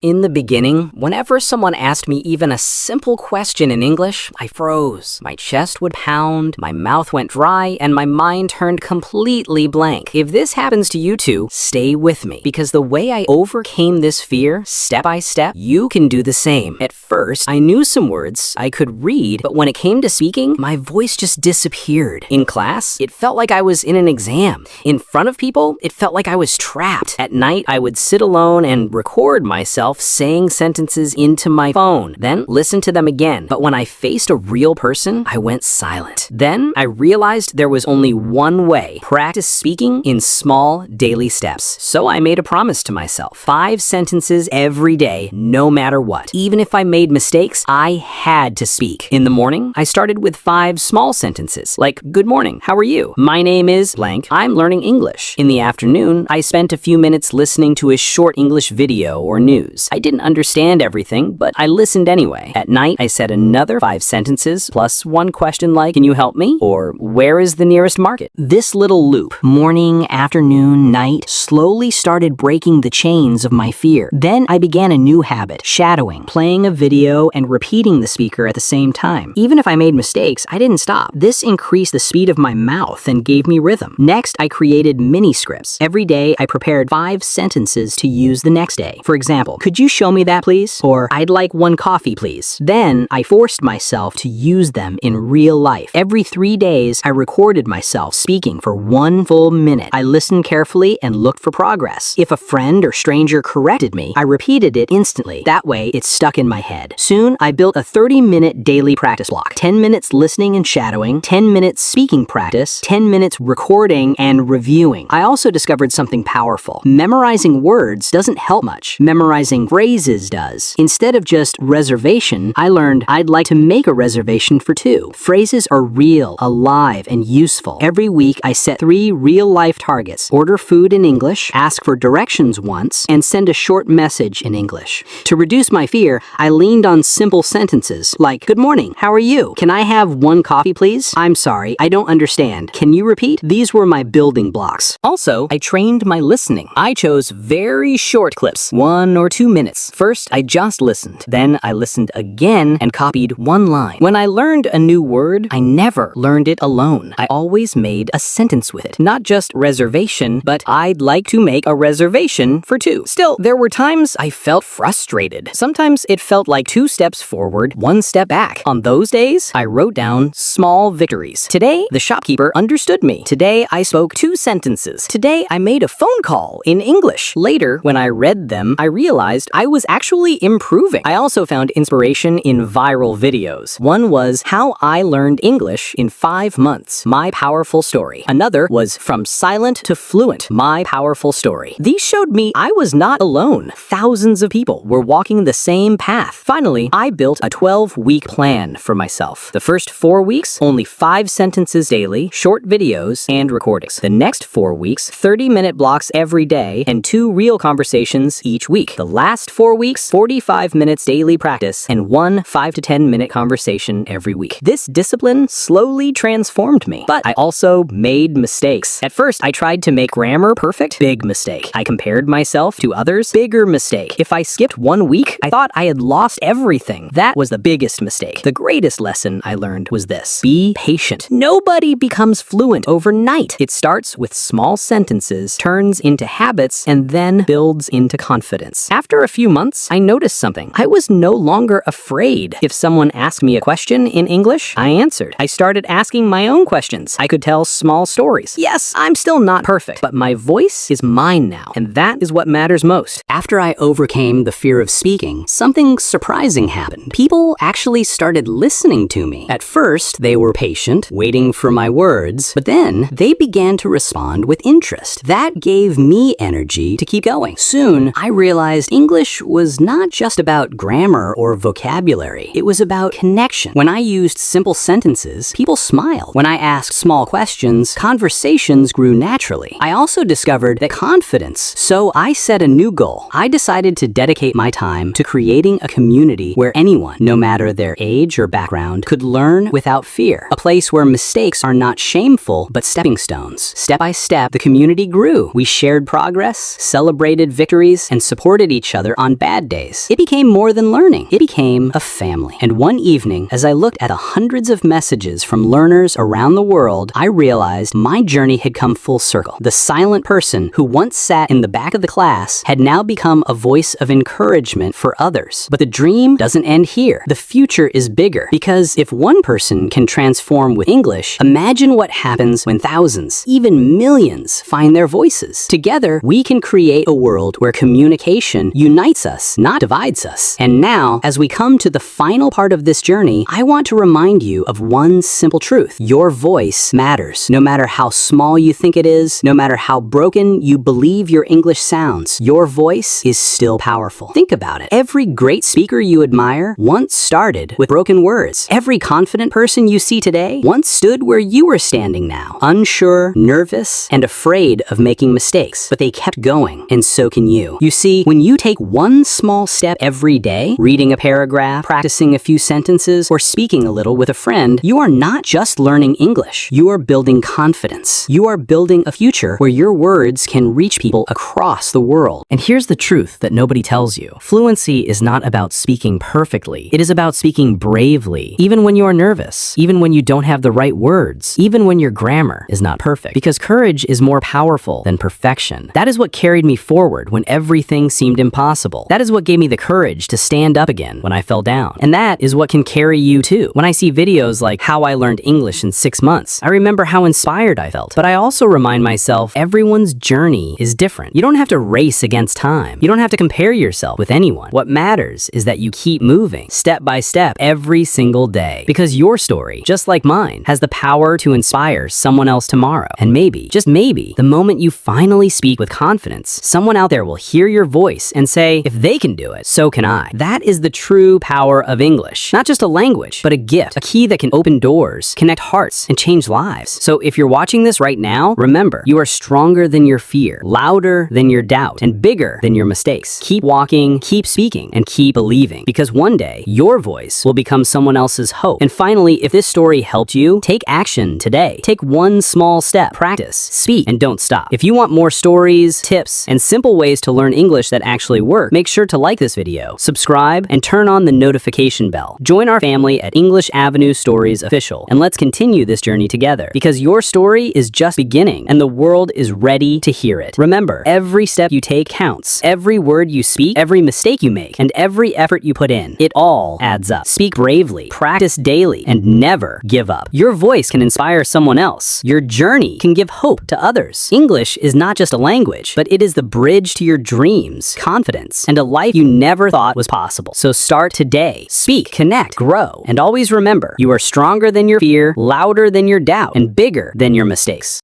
In the beginning, whenever someone asked me even a simple question in English, I froze. My chest would pound, my mouth went dry, and my mind turned completely blank. If this happens to you too, stay with me, because the way I overcame this fear, step by step, you can do the same. At first, I knew some words, I could read, but when it came to speaking, my voice just disappeared. In class, it felt like I was in an exam. In front of people, it felt like I was trapped. At night, I would sit alone and record myself saying sentences into my phone, then listen to them again. But when I faced a real person, I went silent. Then I realized there was only one way: practice speaking in small daily steps. So I made a promise to myself: 5 sentences every day, no matter what. Even if I made mistakes, I had to speak. In the morning, I started with 5 small sentences, like, "Good morning, how are you? My name is blank, I'm learning English." In the afternoon, I spent a few minutes listening to a short English video or news. I didn't understand everything, but I listened anyway. At night, I said another 5 sentences, plus one question like, "Can you help me?" or "Where is the nearest market?" This little loop, morning, afternoon, night, slowly started breaking the chains of my fear. Then I began a new habit: shadowing, playing a video and repeating the speaker at the same time. Even if I made mistakes, I didn't stop. This increased the speed of my mouth and gave me rhythm. Next, I created mini scripts. Every day, I prepared 5 sentences to use the next day. For example, "Could you show me that, please?" Or "I'd like 1 coffee, please." Then I forced myself to use them in real life. Every 3 days, I recorded myself speaking for 1 full minute. I listened carefully and looked for progress. If a friend or stranger corrected me, I repeated it instantly. That way, it stuck in my head. Soon, I built a 30-minute daily practice block: 10 minutes listening and shadowing, 10 minutes speaking practice, 10 minutes recording and reviewing. I also discovered something powerful: memorizing words doesn't help much. Memorizing phrases does. Instead of just reservation, I learned I'd like to make a reservation for 2. Phrases are real, alive, and useful. Every week, I set 3 real-life targets: order food in English, ask for directions once, and send a short message in English. To reduce my fear, I leaned on simple sentences like, "Good morning, how are you? Can I have 1 coffee, please? I'm sorry, I don't understand. Can you repeat?" These were my building blocks. Also, I trained my listening. I chose very short clips, 1 or 2 minutes. First, I just listened. Then I listened again and copied 1 line. When I learned a new word, I never learned it alone. I always made a sentence with it. Not just reservation, but "I'd like to make a reservation for 2. Still, there were times I felt frustrated. Sometimes it felt like 2 steps forward, 1 step back. On those days, I wrote down small victories. Today, the shopkeeper understood me. Today, I spoke 2 sentences. Today, I made a phone call in English. Later, when I read them, I realized I was actually improving. I also found inspiration in viral videos. One was "How I Learned English in 5 Months, My Powerful Story." Another was "From Silent to Fluent, My Powerful Story." These showed me I was not alone. Thousands of people were walking the same path. Finally, I built a 12-week plan for myself. The first 4 weeks, only 5 sentences daily, short videos, and recordings. The next 4 weeks, 30-minute blocks every day, and 2 real conversations each week. The last 4 weeks, 45 minutes daily practice, and 1 5 to 10-minute conversation every week. This discipline slowly transformed me, but I also made mistakes. At first, I tried to make grammar perfect. Big mistake. I compared myself to others. Bigger mistake. If I skipped 1 week, I thought I had lost everything. That was the biggest mistake. The greatest lesson I learned was this: be patient. Nobody becomes fluent overnight. It starts with small sentences, turns into habits, and then builds into confidence. After a few months, I noticed something. I was no longer afraid. If someone asked me a question in English, I answered. I started asking my own questions. I could tell small stories. Yes, I'm still not perfect, but my voice is mine now, and that is what matters most. After I overcame the fear of speaking, something surprising happened. People actually started listening to me. At first, they were patient, waiting for my words, but then they began to respond with interest. That gave me energy to keep going. Soon, I realized English was not just about grammar or vocabulary. It was about connection. When I used simple sentences, people smiled. When I asked small questions, conversations grew naturally. I also discovered that confidence. So I set a new goal. I decided to dedicate my time to creating a community where anyone, no matter their age or background, could learn without fear. A place where mistakes are not shameful, but stepping stones. Step by step, the community grew. We shared progress, celebrated victories, and supported each each other on bad days. It became more than learning. It became a family. And one evening, as I looked at the hundreds of messages from learners around the world, I realized my journey had come full circle. The silent person who once sat in the back of the class had now become a voice of encouragement for others. But the dream doesn't end here. The future is bigger, because if one person can transform with English, imagine what happens when thousands, even millions, find their voices. Together, we can create a world where communication unites us, not divides us. And now, as we come to the final part of this journey, I want to remind you of one simple truth. Your voice matters. No matter how small you think it is, no matter how broken you believe your English sounds, your voice is still powerful. Think about it. Every great speaker you admire once started with broken words. Every confident person you see today once stood where you are standing now, unsure, nervous, and afraid of making mistakes. But they kept going, and so can you. You see, when you take one small step every day, reading a paragraph, practicing a few sentences, or speaking a little with a friend, you are not just learning English. You are building confidence. You are building a future where your words can reach people across the world. And here's the truth that nobody tells you. Fluency is not about speaking perfectly. It is about speaking bravely, even when you are nervous, even when you don't have the right words, even when your grammar is not perfect. Because courage is more powerful than perfection. That is what carried me forward when everything seemed impossible. That is what gave me the courage to stand up again when I fell down. And that is what can carry you too. When I see videos like how I learned English in 6 months, I remember how inspired I felt. But I also remind myself everyone's journey is different. You don't have to race against time. You don't have to compare yourself with anyone. What matters is that you keep moving, step by step, every single day. Because your story, just like mine, has the power to inspire someone else tomorrow. And maybe, just maybe, the moment you finally speak with confidence, someone out there will hear your voice and say, if they can do it, so can I. That is the true power of English. Not just a language, but a gift, a key that can open doors, connect hearts, and change lives. So if you're watching this right now, remember, you are stronger than your fear, louder than your doubt, and bigger than your mistakes. Keep walking, keep speaking, and keep believing. Because one day, your voice will become someone else's hope. And finally, if this story helped you, take action today. Take one small step, practice, speak, and don't stop. If you want more stories, tips, and simple ways to learn English that actually work, make sure to like this video, subscribe, and turn on the notification bell. Join our family at English Avenue Stories Official, and let's continue this journey together. Because your story is just beginning, and the world is ready to hear it. Remember, every step you take counts. Every word you speak, every mistake you make, and every effort you put in, it all adds up. Speak bravely, practice daily, and never give up. Your voice can inspire someone else. Your journey can give hope to others. English is not just a language, but it is the bridge to your dreams, confidence, and a life you never thought was possible. So start today. Speak, connect, grow, and always remember, you are stronger than your fear, louder than your doubt, and bigger than your mistakes.